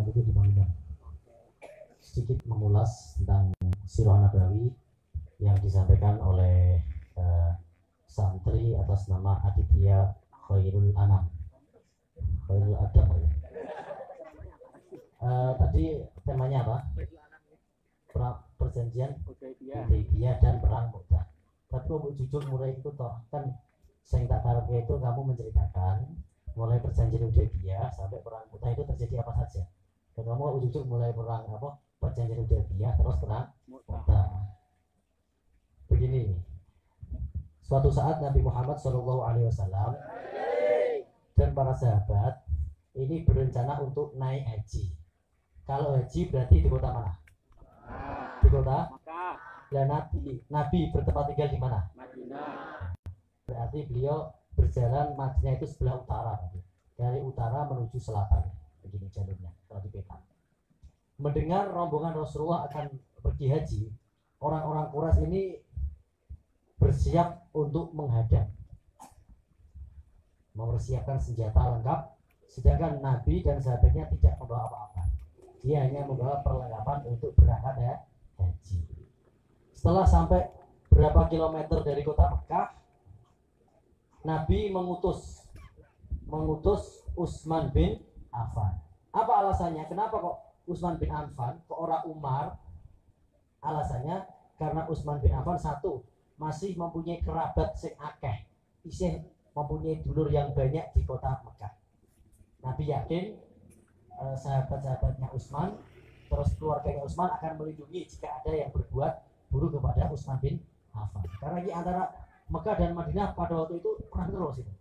itu dibangun. Sedikit mengulas tentang Sirah Nabawi yang disampaikan oleh santri atas nama Aditya Khairul Anam, Khairul Adam. Tadi temanya apa? Perjanjian Hudaybiyah dan perang Mu'tah. Tapi kalau jujur mulai itu toh kan saya tak karepke itu kamu menceritakan mulai perjanjian Hudaybiyah sampai perang Mu'tah itu terjadi apa saja. Dan kamu jujur mulai perang apa? Perjanjian Hudaybiyah terus perang Mu'tah. Begini, suatu saat Nabi Muhammad SAW dan para sahabat ini berencana untuk naik haji. Kalau haji berarti di kota mana? Di kota Makkah. Dan Nabi bertempat tinggal di mana? Madinah. Berarti beliau berjalan Madinah itu sebelah utara, dari utara menuju selatan. Begini jalurnya kalau di peta. Mendengar rombongan Rasulullah akan pergi haji, orang-orang Quraisy ini bersiap untuk menghadang, mempersiapkan senjata lengkap, sedangkan Nabi dan sahabatnya tidak membawa apa-apa. Dia hanya membawa perlengkapan untuk berangkat haji. Setelah sampai berapa kilometer dari kota Mekah, Nabi mengutus Utsman bin Affan. Apa alasannya? Kenapa kok Utsman bin Affan ke orang Umar? Alasannya karena Utsman bin Affan satu, masih mempunyai kerabat sing akeh, isih mempunyai dulur yang banyak di kota Mekah. Nabi yakin sahabat-sahabatnya Utsman terus keluarganya Utsman akan melindungi jika ada yang berbuat buruk kepada Utsman bin Affan. Karena di antara Mekah dan Madinah pada waktu itu perang terus itu.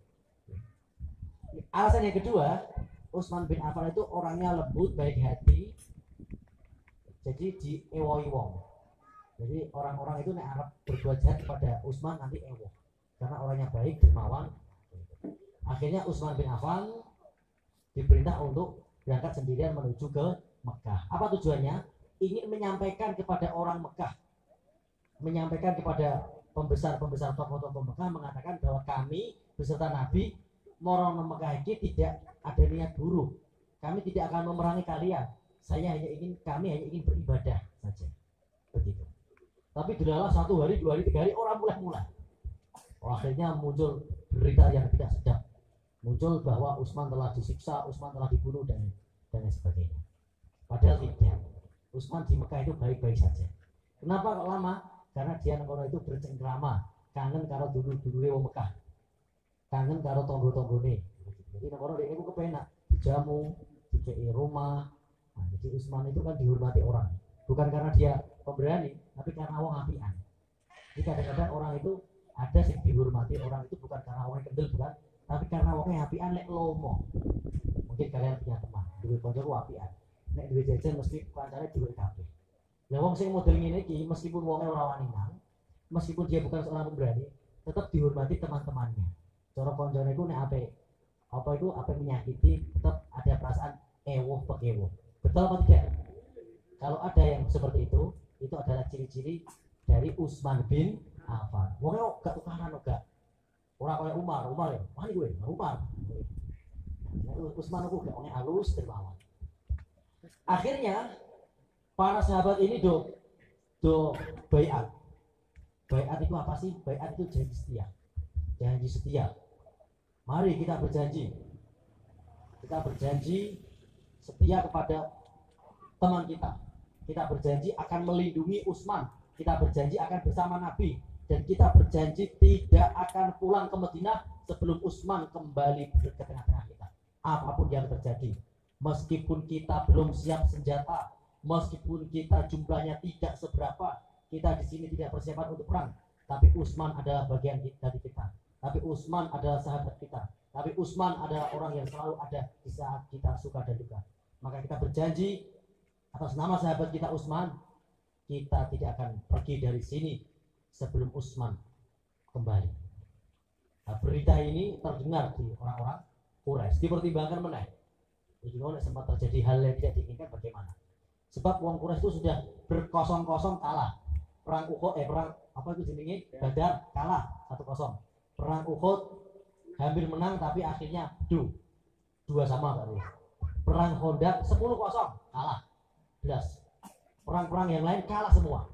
Alasan yang kedua, Utsman bin Affan itu orangnya lembut, baik hati, jadi diewoi wong. Jadi orang-orang itu nek arep berbuat jahat kepada Utsman nanti ewoh, karena orangnya baik, dermawan. Akhirnya Utsman bin Affan diperintah untuk berangkat sendirian menuju ke Mekah. Apa tujuannya? Ingin menyampaikan kepada orang Mekah, menyampaikan kepada pembesar-pembesar tokoh-tokoh Mekah, mengatakan bahwa kami beserta Nabi morong Mekah ini tidak ada niat buruk. Kami tidak akan memerangi kalian. Kami hanya ingin beribadah saja. Begitu. Tapi diralah 1 hari, 2 hari, 3 hari orang mulai. Akhirnya muncul berita yang tidak sedap. Muncul bahwa Utsman telah disiksa, Utsman telah dibunuh dan lain sebagainya. Padahal tidak. Utsman di Mekah itu baik-baik saja. Kenapa kok lama? Karena dia nengkono itu bercengkrama, kangen karo dulu-dulure wong Mekah. Kangen karo tonggo-tonggone. Jadi nengkono dia itu kepenak, dijamu, dikei rumah. Nah, jadi Utsman itu kan dihormati orang. Bukan karena dia pemberani, tapi karena wong apian. Jadi kadang-kadang orang itu ada yang dihormati orang itu bukan karena wong kendel, bukan, tapi karena wongnya apian lek lomo. Mungkin kalian punya teman, duwe kanca ku apian. Nek duwe jajan mesti kancane duwe kabeh. Lah wong sing model ngene iki meskipun wonge ora wani nang, meskipun dia bukan seorang pemberani, tetap dihormati teman-temannya. Cara kancane iku nek ape menyakiti, tetap ada perasaan ewoh pekewoh. Betul apa tidak? Kalau ada yang seperti itu adalah ciri-ciri dari Utsman bin Affan. Wonge gak tukaran gak. Ora kaya Umar ya. Wani kowe, Umar. Utsman aku gak wonge halus dermawan. Akhirnya para sahabat ini do baiat. Baiat itu apa sih? Baiat itu janji setia. Janji setia. Mari kita berjanji. Kita berjanji setia kepada teman kita. Kita berjanji akan melindungi Utsman. Kita berjanji akan bersama Nabi. Dan kita berjanji tidak akan pulang ke Madinah sebelum Utsman kembali ke tengah-tengah kita. Apapun yang terjadi. Meskipun kita belum siap senjata, meskipun kita jumlahnya tidak seberapa, kita di sini tidak persiapan untuk perang, tapi Utsman adalah bagian dari kita. Tapi Utsman adalah sahabat kita. Tapi Utsman adalah orang yang selalu ada di saat kita suka dan duka. Maka kita berjanji atas nama sahabat kita Utsman, kita tidak akan pergi dari sini sebelum Utsman kembali. Nah, berita ini terdengar di orang-orang Quraisy, dipertimbangkan meneh. Jadi kalau sempat terjadi hal yang tidak diinginkan bagaimana? Sebab wong Quraisy itu sudah berkosong-kosong kalah. Perang Uhud, perang apa itu jenenge? Badar kalah 1-0. Perang Uhud hampir menang tapi akhirnya 2-2 sama berarti. Perang Khandaq 10-0 kalah. Jelas. Perang-perang yang lain kalah semua.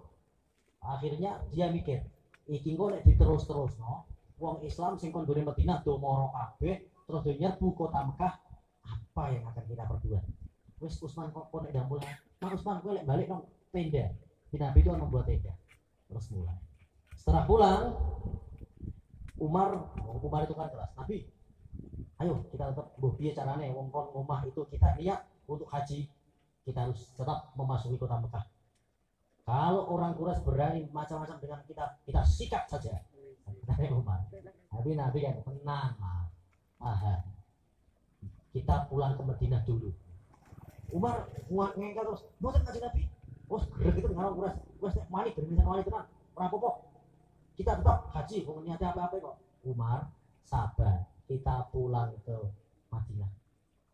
Akhirnya dia mikir, iki kok nek diterus-terusno, wong Islam sing kon gone Madinah do moro kabeh, terus do nyerbu kota Mekah, apa yang akan kita perbuat? Wis Utsman kok nek ndamul, "Mas Utsman kowe lek balik nang tenda." Nabi itu membuat tenda. Terus mulai. Setelah pulang, Umar itu kan keras. Nabi, ayo kita tetap piye carane wong kon omah itu kita niat untuk haji, kita harus tetap memasuki kota Mekah. Kalau orang Quraisy berani macam-macam dengan kita sikat saja. Kata Umar. Tapi Nabi kan tenang, kita pulang ke Madinah dulu. Umar ngengkel terus, bosan ngaji Nabi. Oh, begitu dengan orang Quraisy. Wes nek mani bermisan wali tenan, ora apa-apa. Kita tetap haji, wong niate apa-apa kok. Umar sabar, kita pulang ke Madinah.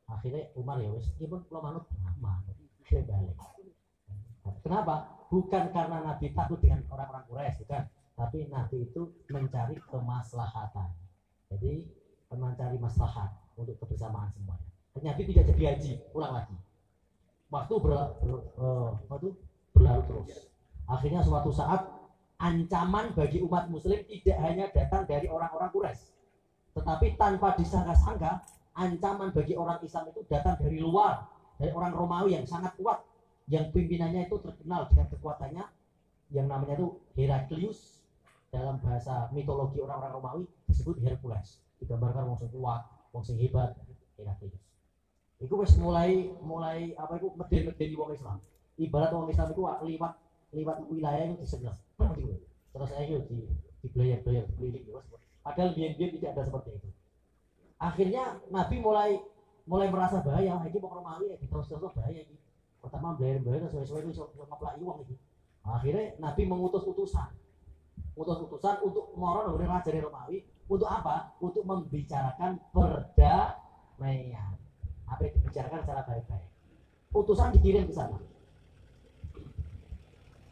Akhirnya Umar ya wis, iki pun kula manut manut. Balik. Kenapa? Bukan karena Nabi takut dengan orang-orang Quraisy, bukan. Tapi Nabi itu mencari kemaslahatan. Jadi mencari maslahat untuk kebersamaan semuanya. Dan Nabi tidak jadi haji, pulang lagi. Waktu berlalu terus. Akhirnya suatu saat ancaman bagi umat Muslim tidak hanya datang dari orang-orang Quraisy, tetapi tanpa disangka-sangka ancaman bagi orang Islam itu datang dari luar, dari orang Romawi yang sangat kuat, yang pimpinannya itu terkenal dengan kekuatannya, yang namanya itu Heraklius. Dalam bahasa mitologi orang-orang Romawi disebut Hercules, digambarkan wong sing kuat, wong sing hebat, Heraklius. Iku wis mulai apa iku medeni wong Islam. Ibarat wong Islam itu liwat wilayah itu disebelah. Terus saya itu di belayar keliling. Padahal biyen-biyen tidak ada seperti itu. Akhirnya Nabi mulai merasa bahaya, iki wong Romawi terus bahaya iki. Pertama belayar sesuai itu ngeplaki wong iki. Akhirnya Nabi mengutus utusan untuk moron oleh raja Romawi. Untuk apa? Untuk membicarakan perdamaian. Apa yang dibicarakan secara baik-baik. Utusan dikirim ke sana.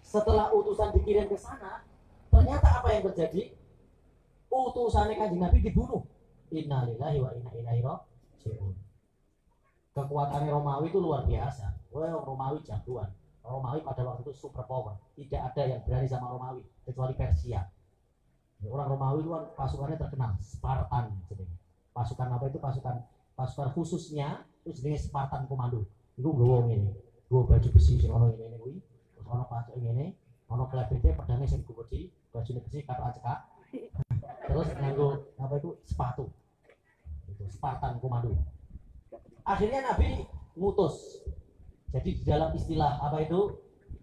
Setelah utusan dikirim ke sana, ternyata apa yang terjadi? Utusannya Kanjeng Nabi dibunuh. Innalillahi wa inna ilaihi raji'un. Kekuatannya Romawi itu luar biasa. Romawi jagoan. Romawi pada waktu itu super power. Tidak ada yang berani sama Romawi kecuali Persia. Orang Romawi itu kan pasukannya terkenal, Spartan. Pasukan apa itu? Pasukan khususnya itu jenis Spartan komando. Itu nggawa baju besi sing ono ngene kuwi. Terus ono pacuk ngene, ono klebete pedane sing gede, bajune besi katok acekak. Terus nganggo apa itu? Sepatu. Itu Spartan komando. Akhirnya Nabi ngutus. Jadi di dalam istilah apa itu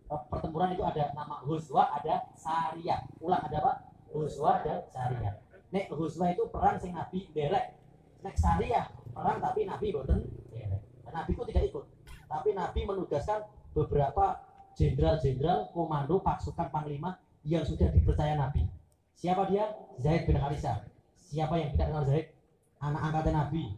pertempuran itu ada nama Ghuzwa, ada Sariyah. Ulang ada apa? Ghuzwa dan Sariyah. Nek Ghuzwa itu perang sing Nabi derek. Nek Sariyah perang tapi Nabi boten derek. Nabi itu tidak ikut. Tapi Nabi menugaskan beberapa jenderal-jenderal komando pasukan panglima yang sudah dipercaya Nabi. Siapa dia? Zaid bin Harithah. Siapa yang tidak kenal Zaid? Anak angkatan Nabi.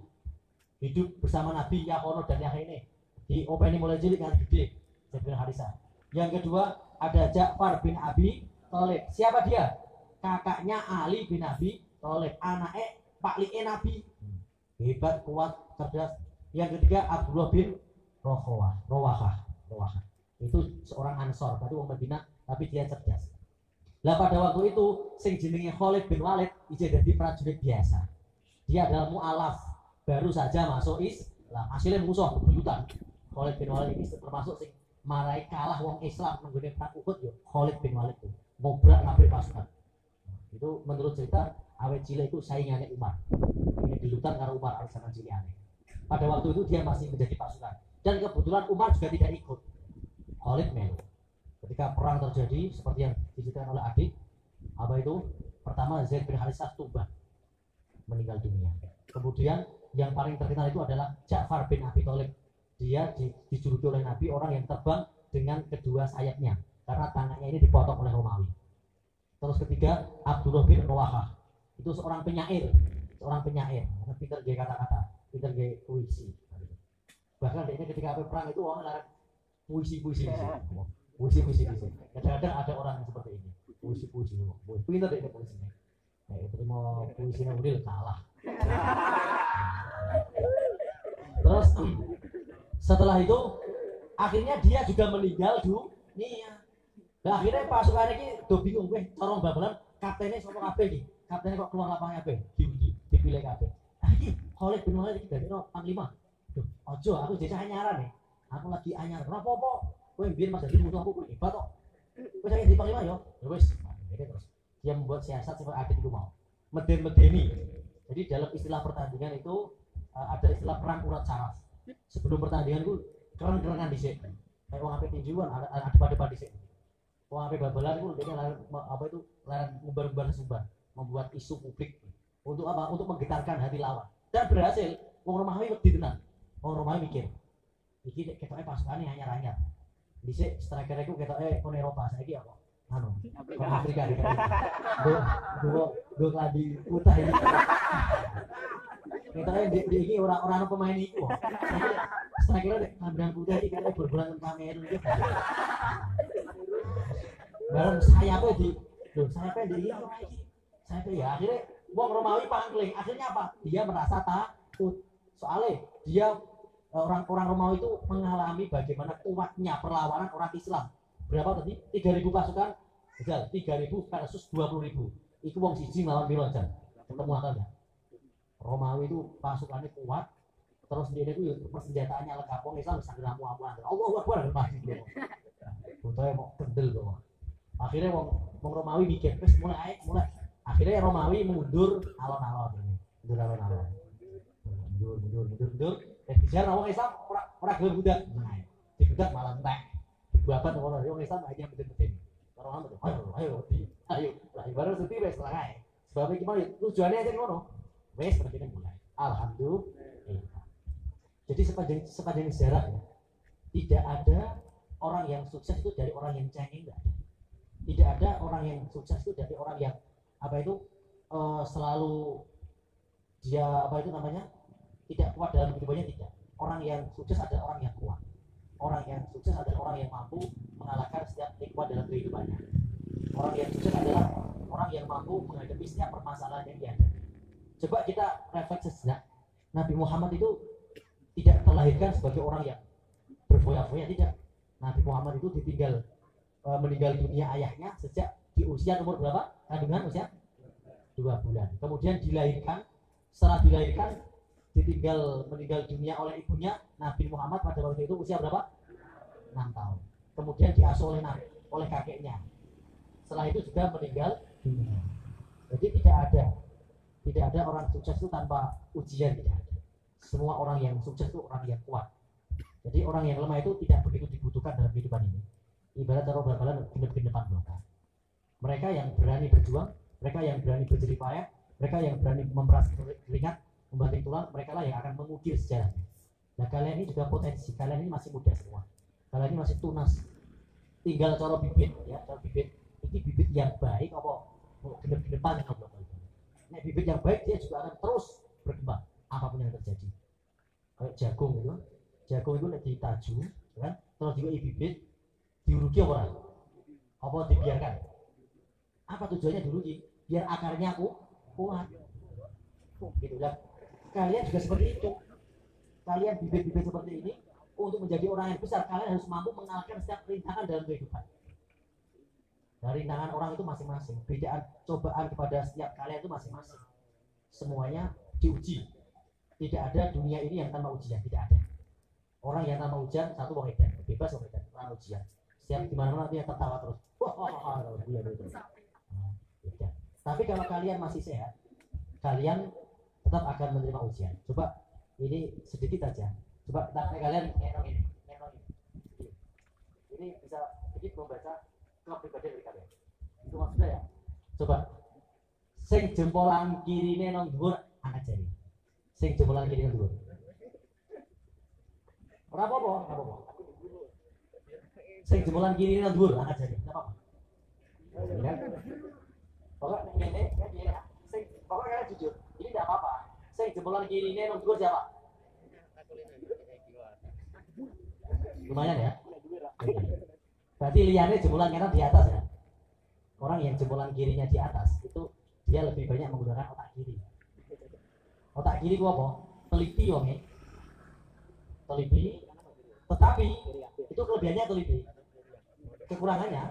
Hidup bersama Nabi Yahono dan Yahene. Di openi mulai cilik kan gede, Zaid bin Harithah. Yang kedua ada Ja'far bin Abi Thalib. Siapa dia? Kakaknya Ali bin Abi Thalib, anaknya Pak Li'e Nabi. Hebat, kuat, cerdas. Yang ketiga Abdullah bin Rawahah. Itu seorang Ansor, berarti orang Madinah, tapi dia cerdas. Lah pada waktu itu sing jenenge Khalid bin Walid ijek dadi prajurit biasa. Dia adalah mu'alaf, baru saja masuk Islam. Hasilnya musuh bebuyutan. Khalid bin Walid ini termasuk sing marai kalah wong Islam menggunakan perang Uhud yo. Khalid bin Walid itu ngobrak ngabrik pasukan. Itu menurut cerita awet cilik itu saingannya Umar. Ini dilutar karo Umar alasan cilikane. Pada waktu itu dia masih menjadi pasukan. Dan kebetulan Umar juga tidak ikut. Khalid melu. Ketika perang terjadi seperti yang diceritakan oleh adik, apa itu? Pertama Zaid bin Harithah tumbang, meninggal dunia. Kemudian yang paling terkenal itu adalah Ja'far bin Abi Thalib. Dia dijuluki oleh Nabi orang yang terbang dengan kedua sayapnya karena tangannya ini dipotong oleh Romawi. Terus ketiga Abdullah bin Rawahah. Itu seorang penyair, pintar gaya kata-kata, pintar gaya puisi. Bahkan dia ketika perang itu orang larang puisi. Kadang-kadang ada orang yang seperti ini, puisi. Pintar dia puisinya. Nah, itu mau puisinya udah kalah. Terus Setelah itu akhirnya dia juga meninggal dunia. Nah, akhirnya pasukan ini do bingung, corong babalan kaptennya sopo kabeh iki. Kaptennya kok keluar lapangan kabeh, dipilih kabeh. Nah, iki Khalid bin Walid iki dadi panglima. Duh, ojo aku jajah anyaran nih. Aku lagi anyar. Ora apa-apa. Kowe biyen Mas dadi musuh aku kowe hebat kok. Kowe saiki di panglima yo. Ya wis. Ini terus dia membuat siasat seperti adik itu mau. Meden-medeni. Jadi dalam istilah pertandingan itu ada istilah perang urat saras. Sebelum pertandingan itu keren-kerenan dhisik. Kayak wong ape tinjuan ada depan dhisik. Wong ape babalan itu dia apa itu larang umbar-umbar sumbar, membuat isu publik untuk apa? Untuk menggetarkan hati lawan. Dan berhasil. Wong Romawi wedi tenan. Wong Romawi mikir, iki ketoke pasukane anyar-anyar. Dhisik striker iku ketoke kon Eropa, saiki apa? Anu, kon Afrika iki. Go klambi putih iki. Ketoke iki ora ono pemain iku. Striker nek klambi putih iki ketoke berbulan Kamerun iki. Bareng sayapnya sayapnya di iya sayapnya ya akhirnya wong Romawi pangkling, akhirnya apa? Dia merasa takut soalnya dia orang-orang Romawi itu mengalami bagaimana kuatnya perlawanan orang Islam. Berapa tadi? 3.000 pasukan, misal 3.000 versus 20.000. Itu wong siji nglawan piro jan? Ketemu akalnya. Romawi itu pasukannya kuat, terus dia itu persenjataannya lengkap. Wong Islam bisa ngeramu-amuan. Allahu Akbar pasti dia. Fotonya mau kendel kok. Akhirnya wong Romawi mikir, wis mulai. Akhirnya Romawi mundur alon-alon ini. Mundur. Dijar wong Islam ora gelem budak. Nah, dibudak malah entek. Dibabat ngono, wong Islam aja beten-beten. Orang ayo. Lah ibarat seperti wis lah kae. Sebab iki mau tujuannya aja ngono. Wis begini mulai. Alhamdulillah. Jadi sepanjang sejarah ya, tidak ada orang yang sukses itu dari orang yang cengeng, enggak ada. Tidak ada orang yang sukses itu dari orang yang selalu dia tidak kuat dalam kehidupannya, tidak. Orang yang sukses adalah orang yang kuat. Orang yang sukses adalah orang yang mampu mengalahkan setiap nikmat dalam kehidupannya. Orang yang sukses adalah orang yang mampu menghadapi setiap permasalahan yang dihadapi. Coba kita refleksi sejenak. Nabi Muhammad itu tidak terlahirkan sebagai orang yang berfoya-foya, tidak. Nabi Muhammad itu meninggal dunia ayahnya sejak di usia umur berapa? Kandungan usia 2 bulan. Kemudian dilahirkan. Setelah dilahirkan meninggal dunia oleh ibunya. Nabi Muhammad pada waktu itu usia berapa? 6 tahun. Kemudian diasuh oleh kakeknya. Setelah itu juga meninggal dunia. Jadi tidak ada orang sukses itu tanpa ujian, tidak ada. Semua orang yang sukses itu orang yang kuat. Jadi orang yang lemah itu tidak begitu dibutuhkan dalam kehidupan ini. Ibarat taruh bal-balan genep-genepan belakang. Mereka yang berani berjuang, mereka yang berani berjerih payah, mereka yang berani memeras keringat, membanting tulang, mereka lah yang akan mengukir sejarahnya. Nah, kalian ini juga potensi, kalian ini masih muda semua. Kalian ini masih tunas. Tinggal cara bibit, ya, cara bibit. Ini bibit yang baik apa genep-genepan yang belum. Nah, bibit yang baik dia juga akan terus berkembang apapun yang terjadi. Kayak jagung itu nek ditaju, kan? Terus juga bibit diurugi apa? Apa dibiarkan? Apa tujuannya diurugi? Biar akarnya kuat. Gitu lah. Kalian juga seperti itu. Kalian bibit-bibit seperti ini untuk menjadi orang yang besar, kalian harus mampu mengalahkan setiap rintangan dalam kehidupan. Nah, rintangan orang itu masing-masing. Cobaan kepada setiap kalian itu masing-masing. Semuanya diuji. Tidak ada dunia ini yang tanpa ujian, tidak ada. Orang yang tanpa ujian satu wong edan, bebas wong edan, tanpa ujian. Setiap di mana-mana dia tertawa terus. Tapi kalau kalian masih sehat, kalian tetap akan menerima ujian. Coba ini sedikit aja. Coba kalian ngenong ini. Ini bisa sedikit membaca kepribadian dari kalian. Itu maksudnya ya. Coba sing jempolan kirine nang dhuwur angkat jari. Sing jempolan kirine nang dhuwur. Ora apa-apa. Sing jempolan kirine nang dhuwur angkat jari. Enggak apa-apa. Pokoknya ini ya, pokoknya kalian jujur. Ini enggak apa-apa. Sing jempolan kirine nang dhuwur siapa? Lumayan ya. Berarti liane jempolan kanan di atas ya. Orang yang jempolan kirinya di atas itu dia lebih banyak menggunakan otak kiri. Otak kiri itu apa? Teliti wong ya. Teliti, Tetapi itu kelebihannya atau lebih? Kekurangannya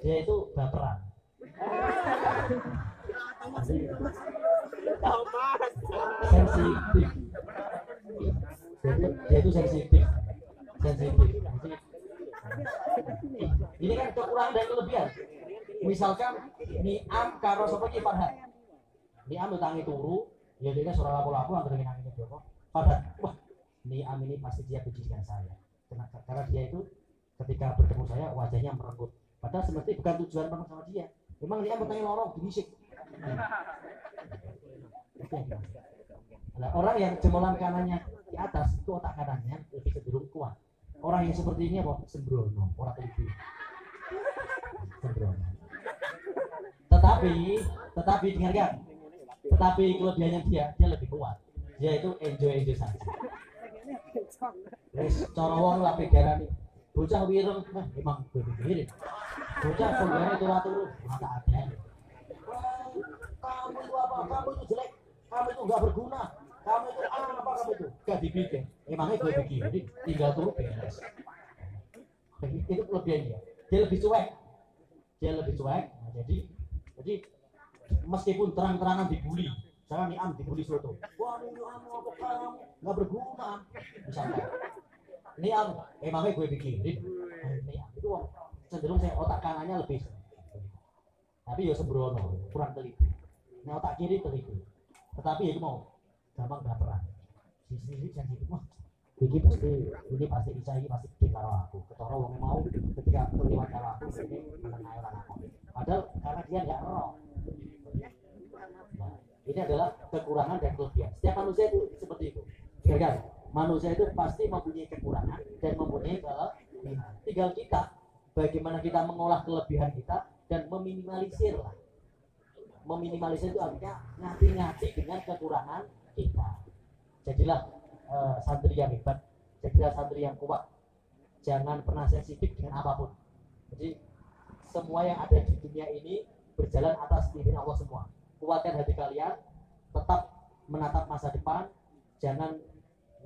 dia itu baperan. Sensitif. Dia itu sensitif. Ini kan kekurangan dan kelebihan. Misalkan Niam karo sapa iki Farhan. Niam utangi turu, ya dia suara laku-laku antara nangis Joko. Farhan, wah, Niam ini pasti dia benci dengan saya. Karena dia itu ketika bertemu saya wajahnya merenggut. Padahal sebenarnya bukan tujuan bareng sama dia. Memang Niam utangi lorong dinisik. Nah, orang yang jemolan kanannya di atas itu otak kanannya lebih cenderung kuat. Orang yang seperti ini apa? Sembrono, orang teliti. Sembrono. Tetapi dengarkan. Tetapi kelebihannya dia lebih kuat. Dia itu enjoy saja. Wis cara wong lah pegarane. Bocah wireng, emang gue pikirin. Bocah penggane turu-turu, mata ada. Kamu itu apa? Kamu itu jelek. Kamu itu enggak berguna. Kamu itu apa kamu itu? Gak dipikir. Emangnya gue pikirin, tinggal turu beres. Itu kelebihannya. Dia lebih cuek. Nah, jadi meskipun terang-terangan dibully, jangan Niam dibully soto. Wah, Niam apa kamu? Enggak berguna. Misalnya. Niam, emangnya gue pikirin. Niam itu cenderung saya otak kanannya lebih. Tapi ya sembrono, kurang teliti. Nah, otak kiri teliti. Tetapi itu mau gampang baperan. Sisi sensitif mah. Ini pasti Isa ini pasti bikin karo aku. Ketara wong mau ketika lewat karo aku ini menengahi orang aku. Padahal karena dia enggak roh. Nah, ini adalah kekurangan dan kelebihan. Setiap manusia itu seperti itu. Kan? Manusia itu pasti mempunyai kekurangan dan mempunyai kelebihan. Tinggal kita bagaimana kita mengolah kelebihan kita dan meminimalisir lah. Meminimalisir itu artinya ngati-ngati dengan kekurangan kita. Jadilah santri yang hebat, jadilah santri yang kuat. Jangan pernah sensitif dengan apapun. Jadi semua yang ada di dunia ini berjalan atas pimpin Allah semua. Kuatkan hati kalian, tetap menatap masa depan, jangan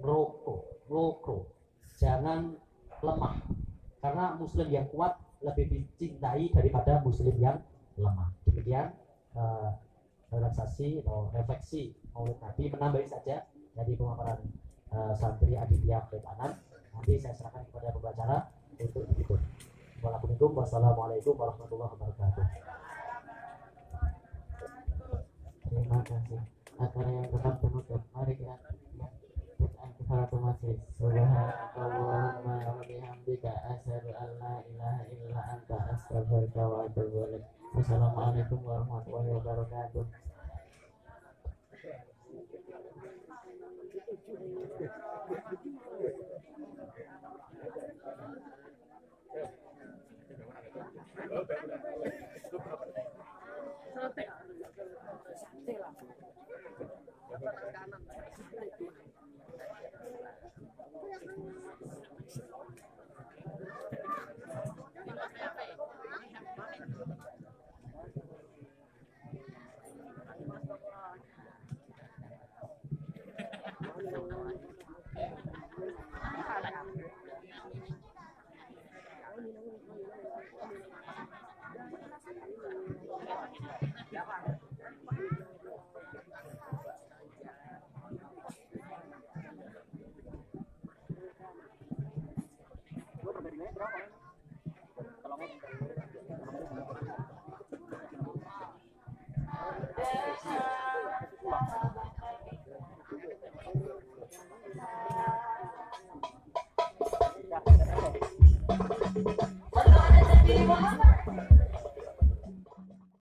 roko, jangan lemah. Karena muslim yang kuat lebih dicintai daripada muslim yang lemah. Demikian relaksasi atau refleksi Maulid Nabi, menambahi saja dari pemaparan santri Aditya Ketanan. Nanti saya serahkan kepada pembicara untuk ditutup. Wassalamualaikum warahmatullahi wabarakatuh. Terima kasih. Acara yang tetap penutup. Mari kita Assalamualaikum Subhanakallahumma wa bihamdika asyhadu an la ilaha illa anta astaghfiruka wa atubu ilaik. Wassalamualaikum warahmatullahi wabarakatuh. Muhammad